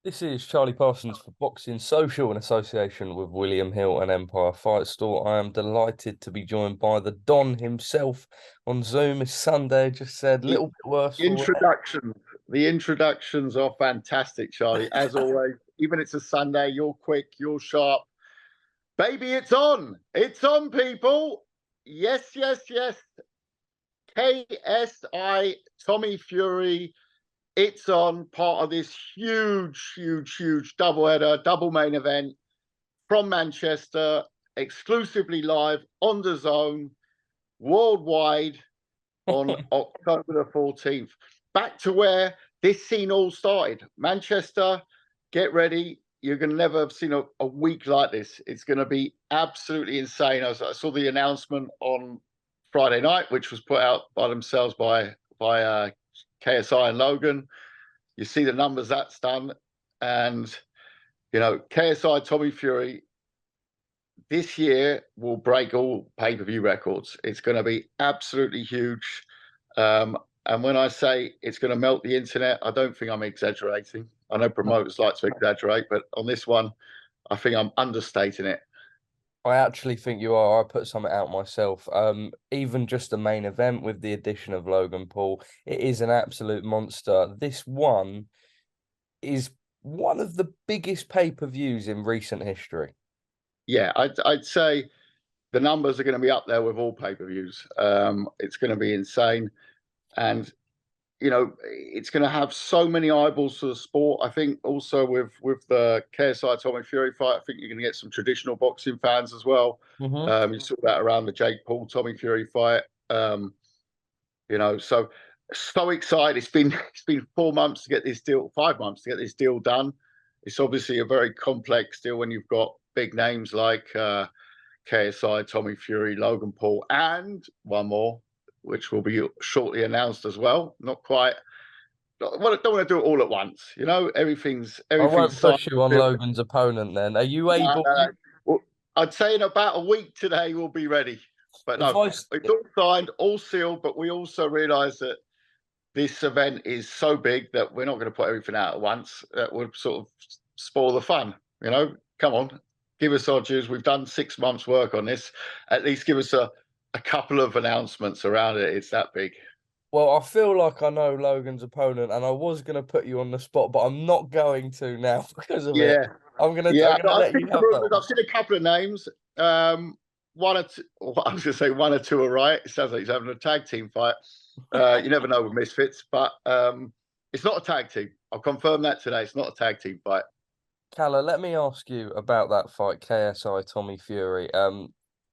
This is Charlie Parsons for Boxing Social in association with William Hill and Empire Fight Store. I am delighted to be joined by the Don himself on Zoom. It's Sunday, just said, a little bit worse for wear. The introductions are fantastic, Charlie. As always, even it's a Sunday, you're quick, you're sharp. Baby, it's on. It's on, people. Yes, yes, yes. KSI Tommy Fury. It's on, part of this huge doubleheader, double main event from Manchester, exclusively live on the Zone, worldwide on October the 14th. Back to where this scene all started. Manchester, get ready. You're going to never have seen a week like this. It's going to be absolutely insane. I saw the announcement on Friday night, which was put out by themselves by KSI and Logan. You see the numbers that's done. And, you know, KSI Tommy Fury this year will break all pay-per-view records. It's going to be absolutely huge. And when I say it's going to melt the internet, I don't think I'm exaggerating. I know promoters like to exaggerate, but on this one, I think I'm understating it. I actually think you are. I put something out myself. Even just the main event with the addition of Logan Paul, it is an absolute monster. This one is one of the biggest pay-per-views in recent history. Yeah, I'd say the numbers are going to be up there with all pay-per-views. It's going to be insane. And, you know, it's going to have so many eyeballs to the sport. I think also with the KSI Tommy Fury fight, I think you're going to get some traditional boxing fans as well. Mm-hmm. You saw that around the Jake Paul Tommy Fury fight. You know, so excited. It's been 4 months to get this deal, 5 months to get this deal done. It's obviously a very complex deal when you've got big names like KSI Tommy Fury, Logan Paul, and one more, which will be shortly announced as well. Not quite. Don't want to do it all at once. You know, everything's. I won't push you on Logan's opponent then. Are you able? Well, I'd say in about a week today we'll be ready. But no, it's all signed, all sealed. But we also realise that this event is so big that we're not going to put everything out at once. That would sort of spoil the fun. You know, come on, give us our dues. We've done 6 months' work on this. At least give us a couple of announcements around it. It's that big. Well, I feel like I know Logan's opponent, and I was going to put you on the spot, but I'm not going to now because of it. I'm gonna let you have that. I've seen a couple of names. One or two. I was going to say one or two are right. It sounds like he's having a tag team fight. You never know with misfits, but it's not a tag team. I'll confirm that today. It's not a tag team fight. Kalle, let me ask you about that fight, KSI Tommy Fury.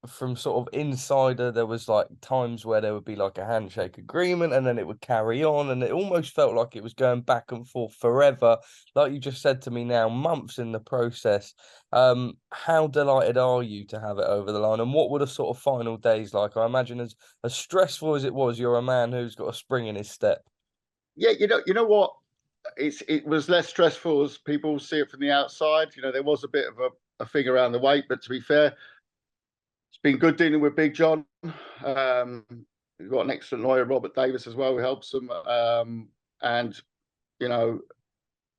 From sort of insider, there was like times where there would be like a handshake agreement and then it would carry on, and it almost felt like it was going back and forth forever. Like you just said to me now, months in the process. How delighted are you to have it over the line? And what were the sort of final days like? I imagine as stressful as it was, you're a man who's got a spring in his step. Yeah, you know what? It was less stressful as people see it from the outside. You know, there was a bit of a thing around the weight, but to be fair, it's been good dealing with Big John. We've got an excellent lawyer, Robert Davis, as well, who helps them. And, you know,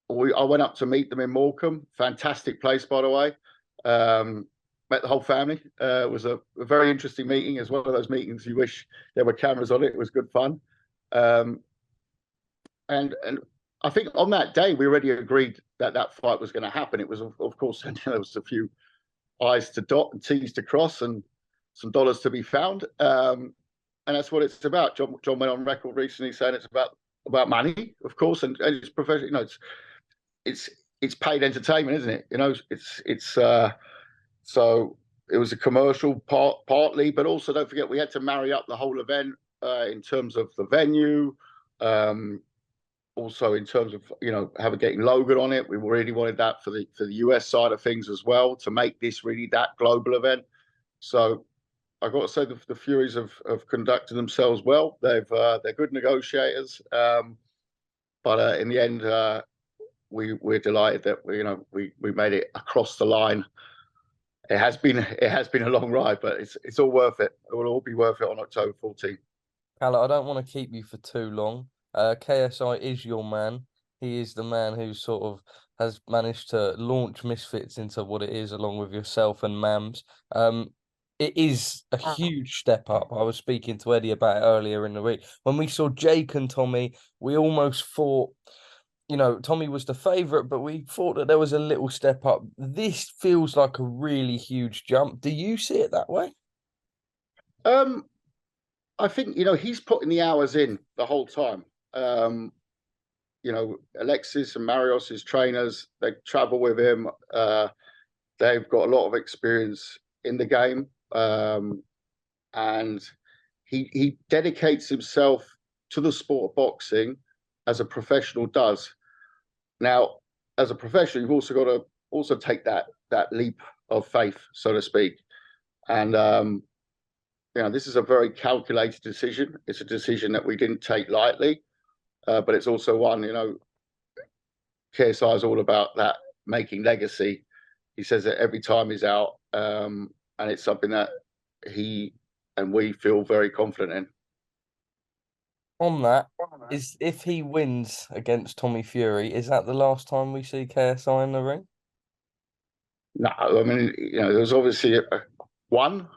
I went up to meet them in Morecambe. Fantastic place, by the way. Met the whole family. It was a very interesting meeting. As one of those meetings you wish there were cameras on it. It was good fun. And I think on that day, we already agreed that fight was going to happen. It was, of course, there was a few I's to dot and T's to cross and some dollars to be found. And that's what it's about. John went on record recently saying it's about money, of course, and it's professional. You know, it's paid entertainment, isn't it? You know, it's so it was a commercial partly, but also don't forget we had to marry up the whole event in terms of the venue. Also in terms of, you know, getting Logan on it. We really wanted that for the US side of things as well, to make this really that global event. So I got to say the Furies have conducted themselves well. They're good negotiators. But in the end, we're delighted that we made it across the line. It has been a long ride, but it's all worth it. It will all be worth it on October 14th. Kalle, I don't want to keep you for too long. KSI is your man. He is the man who sort of has managed to launch Misfits into what it is, along with yourself and Mams. It is a huge step up. I was speaking to Eddie about it earlier in the week. When we saw Jake and Tommy, we almost thought, Tommy was the favourite, but we thought that there was a little step up. This feels like a really huge jump. Do you see it that way? I think he's putting the hours in the whole time. Alexis and Marios, his trainers, they travel with him. They've got a lot of experience in the game, and he dedicates himself to the sport of boxing as a professional does. Now, as a professional, you've also got to take that leap of faith, so to speak. And this is a very calculated decision. It's a decision that we didn't take lightly, but it's also one, KSI is all about that, making legacy. He says it every time he's out, and it's something that he and we feel very confident in. On that, is if he wins against Tommy Fury, is that the last time we see KSI in the ring? No, I mean, there's obviously one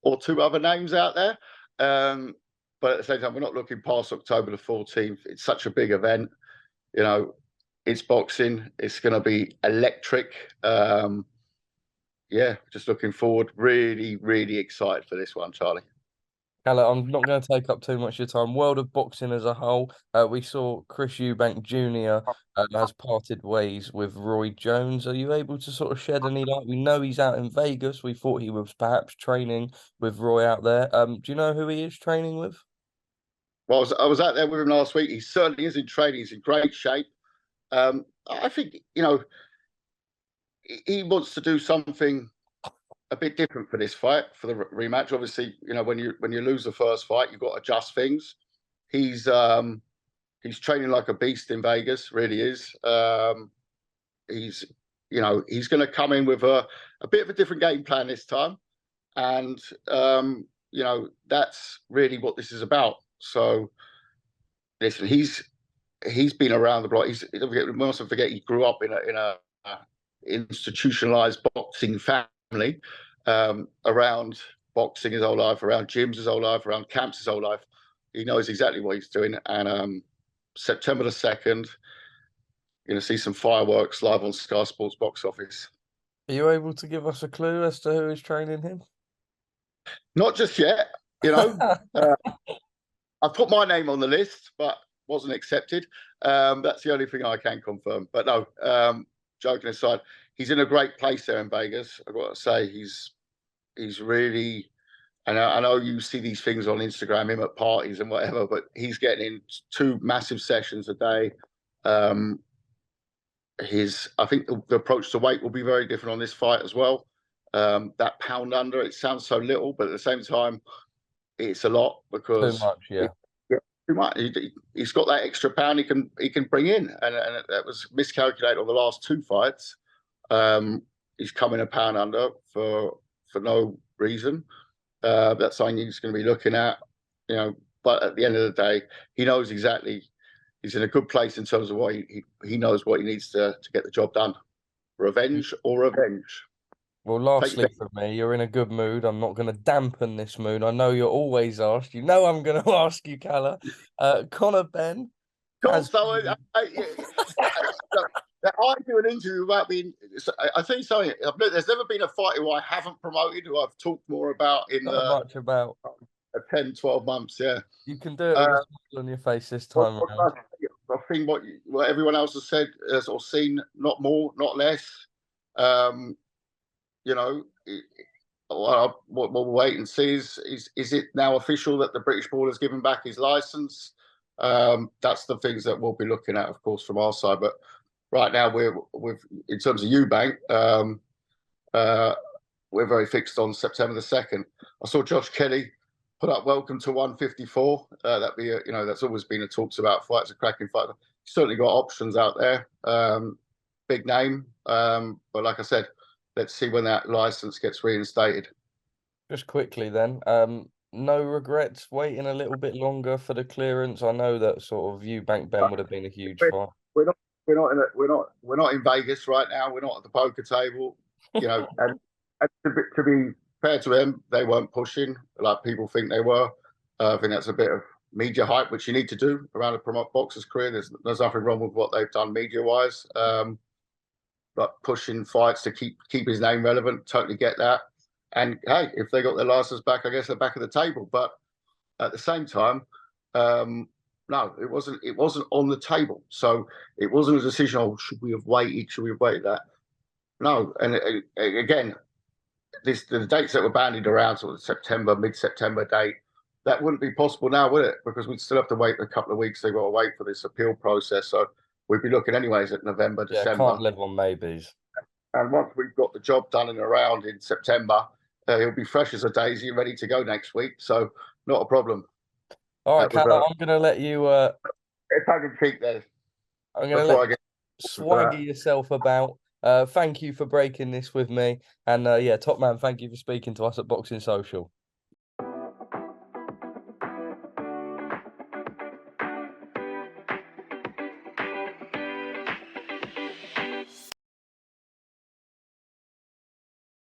or two other names out there, but at the same time, we're not looking past October the 14th. It's such a big event. It's boxing. It's going to be electric. Just looking forward. Really, really excited for this one, Charlie. Kalle, I'm not going to take up too much of your time. World of boxing as a whole, we saw Chris Eubank Jr. Has parted ways with Roy Jones. Are you able to sort of shed any light? We know he's out in Vegas. We thought he was perhaps training with Roy out there. Do you know who he is training with? Well, I was out there with him last week. He certainly is in training. He's in great shape. I think he wants to do something a bit different for this fight, for the rematch. Obviously, when you lose the first fight, you've got to adjust things. He's training like a beast in Vegas, really is. He's going to come in with a bit of a different game plan this time, and that's really what this is about. So, listen, he's been around the block. We mustn't forget he grew up in a institutionalized boxing family, around boxing his whole life, around gyms his whole life, around camps his whole life. He knows exactly what he's doing. And September the 2nd, you're going to see some fireworks live on Sky Sports box office. Are you able to give us a clue as to who is training him? Not just yet. I put my name on the list, but wasn't accepted. That's the only thing I can confirm. But no, joking aside, he's in a great place there in Vegas. I've got to say, he's really, and I know you see these things on Instagram, him at parties and whatever, but he's getting in 2 massive sessions a day. I think the approach to weight will be very different on this fight as well. That pound under, it sounds so little, but at the same time, it's a lot because too much, yeah. Too much. He's got that extra pound he can bring in, and that was miscalculated on the last 2 fights. He's coming a pound under for no reason. That's something he's going to be looking at, But at the end of the day, he knows exactly. He's in a good place in terms of what he knows what he needs to get the job done. Revenge or revenge. Well, lastly for me, you're in a good mood. I'm not going to dampen this mood. I know you're always asked. You know I'm going to ask you, Kalle. Conor Benn. I do an interview about being. I think something. There's never been a fighter who I haven't promoted, who I've talked more about in much about 10, 12 months. Yeah, you can do it with a smile on your face this time around. I think what everyone else has said or seen, not more, not less. What we'll wait and see is it now official that the British Ball has given back his license? That's the things that we'll be looking at, of course, from our side. But right now, we're in terms of Eubank, we're very fixed on September the 2nd. I saw Josh Kelly put up "Welcome to 154." That's always been a talks about fight. It's a cracking fight. He's certainly got options out there. big name. But like I said, let's see when that license gets reinstated. Just quickly then, no regrets waiting a little bit longer for the clearance. I know that sort of Eubank Benn would have been a huge fight. We're not we're not in Vegas right now. We're not at the poker table, you know. And to be fair to them, they weren't pushing like people think they were. I think that's a bit of media hype, which you need to do around a promote boxer's career. There's nothing wrong with what they've done media wise, but pushing fights to keep his name relevant. Totally get that. And hey, if they got their license back, I guess they're back at the table. But at the same time, no, it wasn't. It wasn't on the table, so it wasn't a decision. Oh, should we have waited? Should we have waited that? No, and again, the dates that were bandied around, sort of September, mid-September date, that wouldn't be possible now, would it? Because we'd still have to wait a couple of weeks. They've got to wait for this appeal process, so we'd be looking anyways at November, Yeah, December. can't live on maybes. And once we've got the job done and around in September, he'll be fresh as a daisy, ready to go next week. So not a problem. All right, That was Kalle, I'm gonna let you. tongue in cheek there. I'm gonna Before let I get swagger yourself about. Thank you for breaking this with me, and yeah, top man, thank you for speaking to us at Boxing Social.